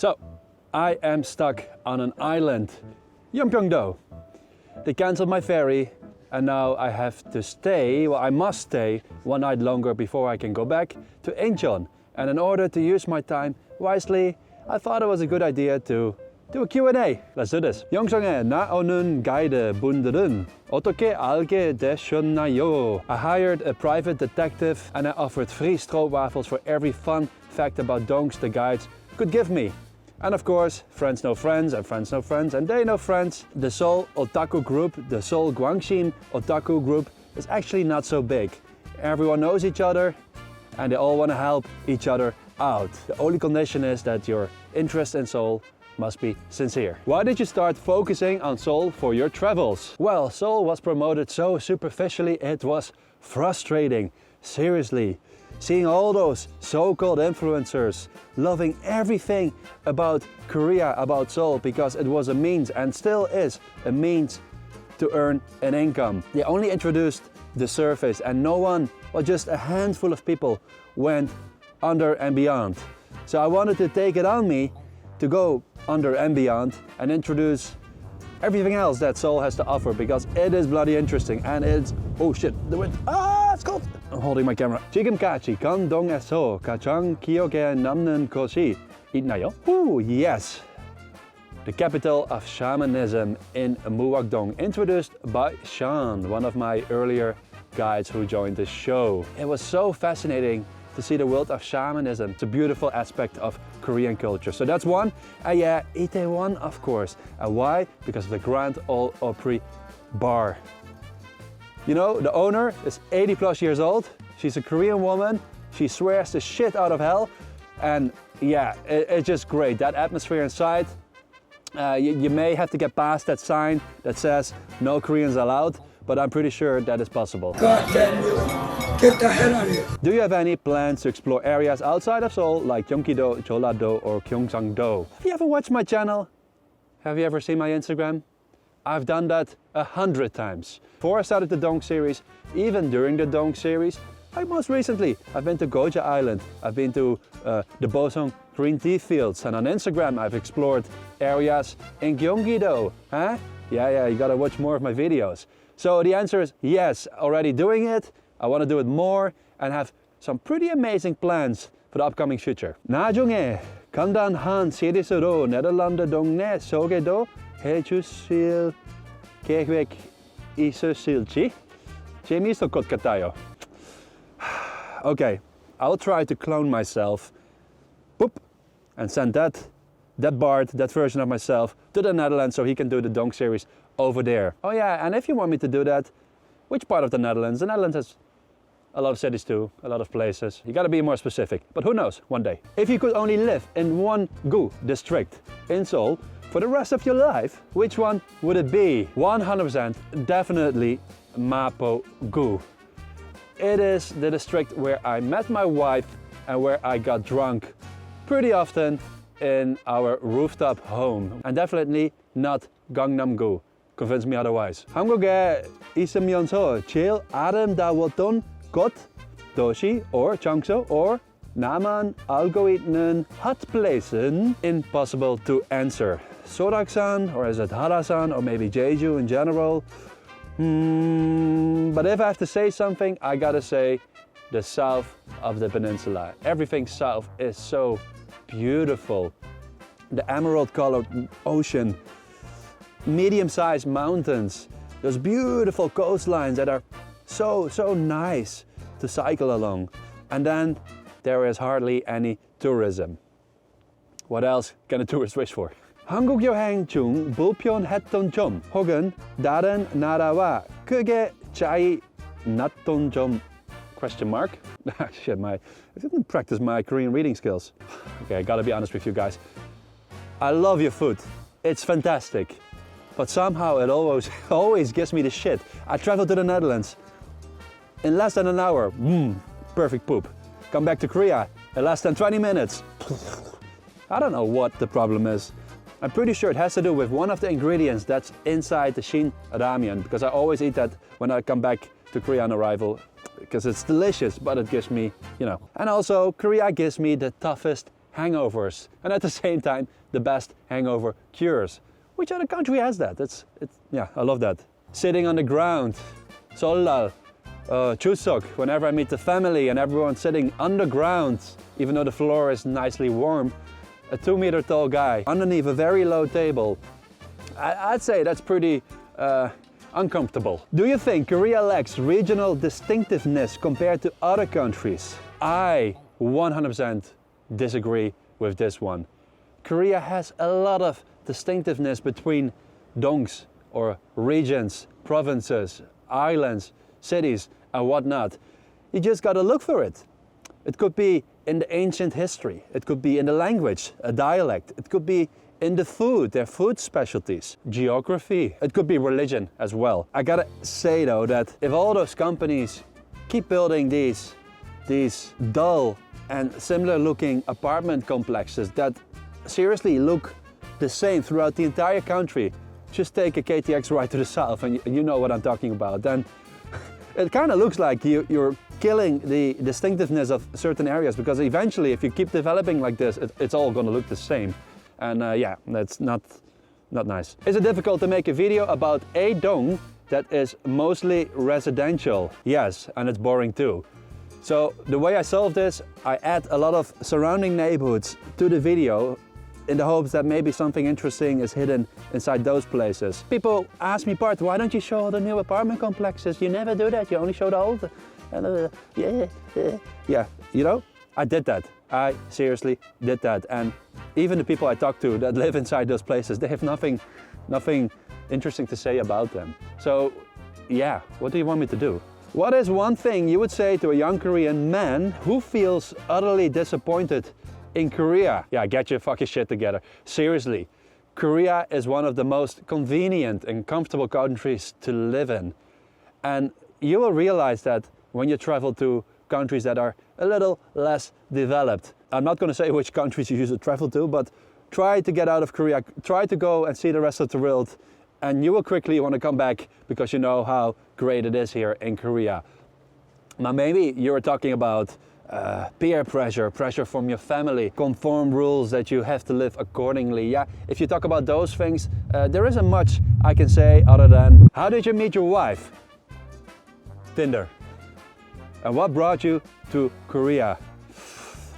So, I am stuck on an island, Gyeongsang-do. They cancelled my ferry and now I have to stay, well I must stay one night longer before I can go back to Incheon. And in order to use my time wisely, I thought it was a good idea to do a Q&A. Let's do this. 영상에 나오는 가이드 분들은 어떻게 알게 되셨나요? I hired a private detective and I offered free stroopwafels for every fun fact about donks the guides could give me. And of course, friends know friends and friends know friends and they know friends. The Seoul otaku group, the Seoul Gwangshin otaku group is actually not so big. Everyone knows each other and they all want to help each other out. The only condition is that your interest in Seoul must be sincere. Why did you start focusing on Seoul for your travels? Well, Seoul was promoted so superficially it was frustrating. Seriously. Seeing all those so-called influencers loving everything about Korea, about Seoul, because it was a means and still is a means to earn an income. They only introduced the surface and no one, well just a handful of people went under and beyond. So I wanted to take it on me to go under and beyond and introduce everything else that Seoul has to offer because it is bloody interesting and it's, oh shit, the wind, it's cold. I'm holding my camera. 지금까지 건동에서 가장 기억에 남는 것이 있나요? Ooh, yes. The capital of shamanism in Muangdong, introduced by Sean, one of my earlier guides who joined the show. It was so fascinating to see the world of shamanism. It's a beautiful aspect of Korean culture. So that's one. And yeah, Itaewon, of course. And why? Because of the Grand Ole Opry bar. You know, the owner is 80 plus years old. She's a Korean woman. She swears the shit out of hell. And yeah, it's just great. That atmosphere inside. You may have to get past that sign that says no Koreans allowed, but I'm pretty sure that is possible. God damn you. Get the hell out of here. Do you have any plans to explore areas outside of Seoul like Gyeonggi-do, Jeolla-do or Gyeongsang-do? Have you ever watched my channel? Have you ever seen my Instagram? I've done that 100 times. Before I started the Donk series, even during the Donk series, like most recently, I've been to Goja Island, I've been to the Bosong green tea fields, and on Instagram I've explored areas in Gyeonggi-do. Huh? Yeah, you gotta watch more of my videos. So the answer is yes, already doing it. I want to do it more and have some pretty amazing plans for the upcoming future. 나중에 간단한 시리즈로 네덜란드 동네 소개도 해주실 계획 있으실지? 재미있을 것 같아요. Okay, I'll try to clone myself, boop, and send that Bart, that version of myself, to the Netherlands so he can do the Donk series over there. Oh yeah, and if you want me to do that, which part of the Netherlands? The Netherlands has a lot of cities too, a lot of places. You gotta be more specific, but who knows, one day. If you could only live in one Gu district in Seoul for the rest of your life, which one would it be? 100% definitely Mapo-gu. It is the district where I met my wife and where I got drunk pretty often in our rooftop home. And definitely not Gangnam-gu. Convince me otherwise. 한국에 있으면서 제일 아름다웠던 곳, 도시, or 장소, or 나만 알고 있는 hot place는 impossible to answer. Soraksan, or is it Harasan, or maybe Jeju in general? But if I have to say something, I gotta say the south of the peninsula. Everything south is so beautiful. The emerald-colored ocean, medium-sized mountains, those beautiful coastlines that are so nice to cycle along. And then there is hardly any tourism. What else can a tourist wish for? 한국 여행 중 불편했던 점 혹은 다른 나라와 크게 차이 났던 점? Question mark? Shit, I didn't practice my Korean reading skills. Okay, I gotta be honest with you guys. I love your food. It's fantastic. But somehow it always gives me the shit. I traveled to the Netherlands. In less than an hour, perfect poop. Come back to Korea in less than 20 minutes. I don't know what the problem is. I'm pretty sure it has to do with one of the ingredients that's inside the Shin ramen, because I always eat that when I come back to Korea on arrival, because it's delicious, but it gives me, you know. And also, Korea gives me the toughest hangovers and at the same time the best hangover cures. Which other country has that? Yeah, I love that. Sitting on the ground, Seoul, Chuseok, whenever I meet the family and everyone's sitting underground, even though the floor is nicely warm, a 2-meter tall guy underneath a very low table. I'd say that's pretty uncomfortable. Do you think Korea lacks regional distinctiveness compared to other countries? I 100% disagree with this one. Korea has a lot of distinctiveness between dongs or regions, provinces, islands, cities and whatnot. You just gotta look for it. It could be in the ancient history, it could be in the language, a dialect, it could be in the food, their food specialties, geography, it could be religion as well. I gotta say though that if all those companies keep building these dull and similar looking apartment complexes that seriously look the same throughout the entire country, just take a KTX ride to the south and you know what I'm talking about, then it kind of looks like you're killing the distinctiveness of certain areas, because eventually if you keep developing like this, it's all going to look the same. And yeah, that's not nice. Is it difficult to make a video about a dong that is mostly residential? Yes, and it's boring too. So the way I solve this, I add a lot of surrounding neighborhoods to the video in the hopes that maybe something interesting is hidden inside those places. People ask me, Bart, why don't you show all the new apartment complexes? You never do that, you only show the old. Yeah, you know, I did that. I seriously did that. And even the people I talk to that live inside those places, they have nothing interesting to say about them. So yeah, what do you want me to do? What is one thing you would say to a young Korean man who feels utterly disappointed in Korea? Yeah, get your fucking shit together. Seriously, Korea is one of the most convenient and comfortable countries to live in. And you will realize that when you travel to countries that are a little less developed. I'm not going to say which countries you should travel to, but try to get out of Korea, try to go and see the rest of the world, and you will quickly want to come back because you know how great it is here in Korea. Now maybe you were talking about peer pressure, pressure from your family, conform rules that you have to live accordingly. Yeah, if you talk about those things, there isn't much I can say other than, how did you meet your wife? Tinder. And what brought you to Korea?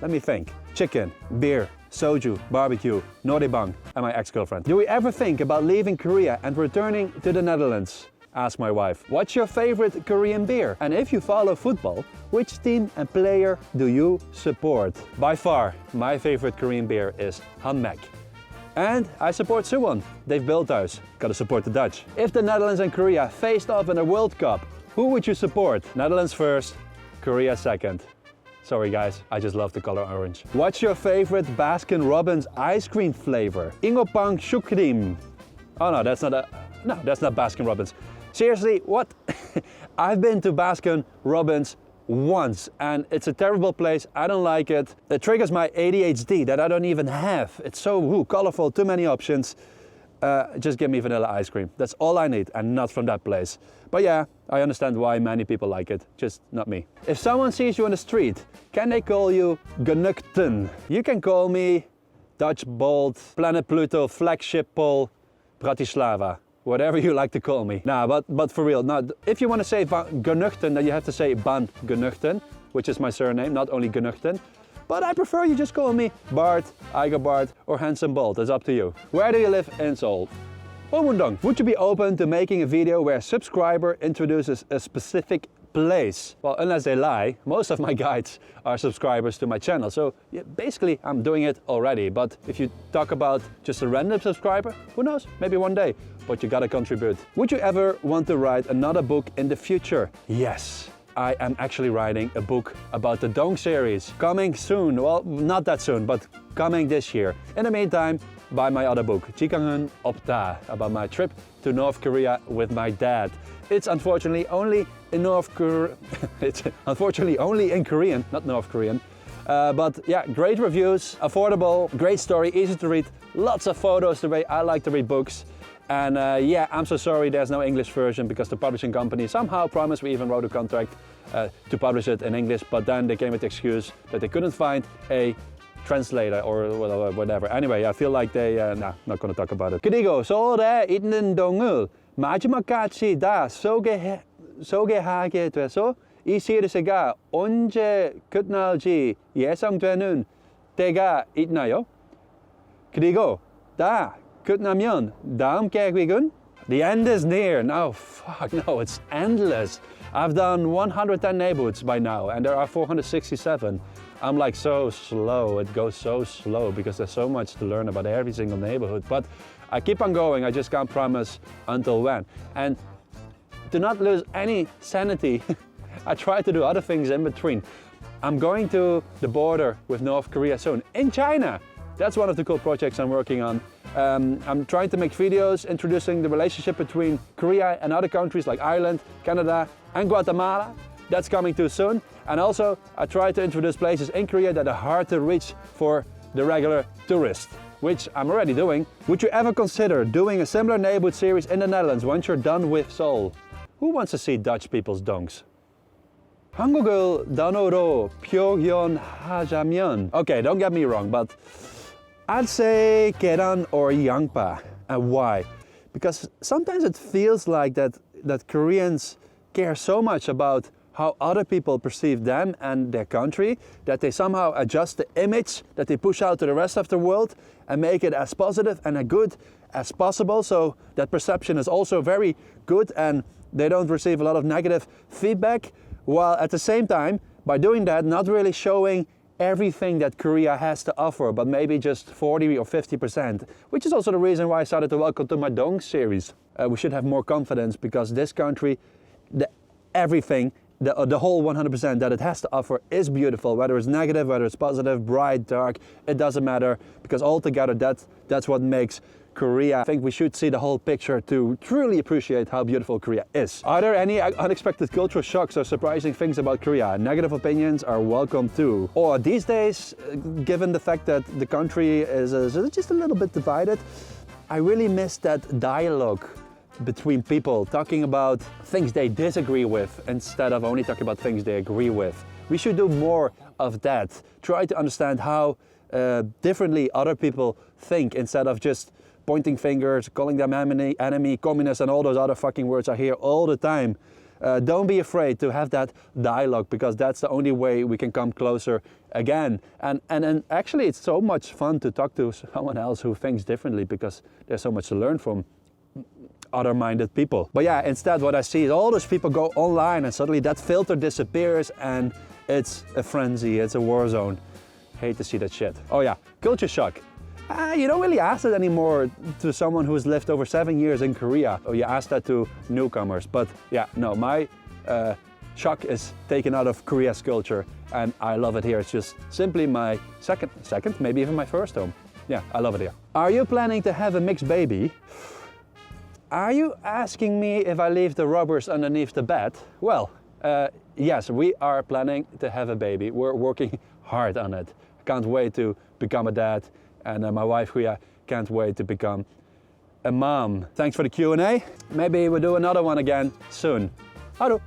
Let me think. Chicken, beer, soju, barbecue, noraebang, and my ex-girlfriend. Do we ever think about leaving Korea and returning to the Netherlands? Asked my wife. What's your favorite Korean beer? And if you follow football, which team and player do you support? By far, my favorite Korean beer is Hanmac. And I support Suwon. They've built us. Gotta support the Dutch. If the Netherlands and Korea faced off in a World Cup, who would you support? Netherlands first, Korea second. Sorry guys, I just love the color orange. What's your favorite Baskin-Robbins ice cream flavor? Ingopang Shukrim. Oh no, that's not Baskin-Robbins. Seriously, what? I've been to Baskin-Robbins once and it's a terrible place. I don't like it. It triggers my ADHD that I don't even have. It's so colorful, too many options. Just give me vanilla ice cream. That's all I need, and not from that place. But yeah, I understand why many people like it, just not me. If someone sees you on the street, can they call you Genukten? You can call me Dutch Bolt, Planet Pluto, Flagship Pole, Bratislava. Whatever you like to call me. Nah, but for real, now, if you want to say Genukten, then you have to say Ban Genukten, which is my surname, not only Genukten. But I prefer you just call me Bart, iGoBart, or Handsome Bolt. It's up to you. Where do you live in Seoul? Omundong. Would you be open to making a video where a subscriber introduces a specific place? Well, unless they lie, most of my guides are subscribers to my channel. So yeah, basically, I'm doing it already. But if you talk about just a random subscriber, who knows? Maybe one day. But you gotta contribute. Would you ever want to write another book in the future? Yes. I am actually writing a book about the Dong series. Coming soon, well, not that soon, but coming this year. In the meantime, buy my other book, Jikangun Opta, about my trip to North Korea with my dad. It's unfortunately only in it's unfortunately only in Korean, not North Korean. But yeah, great reviews, affordable, great story, easy to read, lots of photos the way I like to read books. And yeah, I'm so sorry there's no English version because the publishing company somehow promised, we even wrote a contract to publish it in English, but then they came with the excuse that they couldn't find a translator or whatever. Anyway, I feel like they, nah, not gonna talk about it. 그리고 서울에 있는 동을 마지막까지 다 소개하게 돼서 이 시리즈가 언제 끝날지 예상되는 때가 있나요? 그리고 다 끝나면 다음 계획은? The end is near. No, fuck, no, it's endless. I've done 110 neighborhoods by now, and there are 467. I'm like so slow, it goes so slow because there's so much to learn about every single neighborhood. But I keep on going, I just can't promise until when. And do not lose any sanity. I try to do other things in between. I'm going to the border with North Korea soon, in China. That's one of the cool projects I'm working on. I'm trying to make videos introducing the relationship between Korea and other countries like Ireland, Canada, and Guatemala. That's coming too soon. And also, I try to introduce places in Korea that are hard to reach for the regular tourist, which I'm already doing. Would you ever consider doing a similar neighborhood series in the Netherlands once you're done with Seoul? Who wants to see Dutch people's donks? 한국을 단어로 표현하자면, okay, don't get me wrong, but I'd say 계란 or 양파. And why? Because sometimes it feels like that Koreans care so much about how other people perceive them and their country that they somehow adjust the image that they push out to the rest of the world and make it as positive and as good as possible, so that perception is also very good and they don't receive a lot of negative feedback, while at the same time, by doing that, not really showing everything that Korea has to offer, but maybe just 40 or 50%, which is also the reason why I started to Welcome to My Dong series. We should have more confidence because this country, everything, the whole 100% that it has to offer is beautiful, whether it's negative, whether it's positive, bright, dark, it doesn't matter, because altogether that's what makes Korea. I think we should see the whole picture to truly appreciate how beautiful Korea is. Are there any unexpected cultural shocks or surprising things about Korea? Negative opinions are welcome too. Or these days, given the fact that the country is just a little bit divided, I really miss that dialogue between people talking about things they disagree with instead of only talking about things they agree with. We should do more of that. Try to understand how differently other people think instead of just pointing fingers, calling them enemy, communist, and all those other fucking words I hear all the time. Don't be afraid to have that dialogue, because that's the only way we can come closer again. And actually it's so much fun to talk to someone else who thinks differently, because there's so much to learn from other-minded people. But yeah, instead what I see is all those people go online and suddenly that filter disappears and it's a frenzy, it's a war zone. Hate to see that shit. Oh yeah, culture shock. You don't really ask that anymore to someone who's lived over 7 years in Korea. Or you ask that to newcomers. But yeah, no, my shock is taken out of Korea's culture and I love it here. It's just simply my second, maybe even my first home. Yeah, I love it here. Are you planning to have a mixed baby? Are you asking me if I leave the rubbers underneath the bed? Well, yes, we are planning to have a baby. We're working hard on it. I can't wait to become a dad. And my wife, Ria, can't wait to become a mom. Thanks for the Q&A. Maybe we'll do another one again soon. Hallo!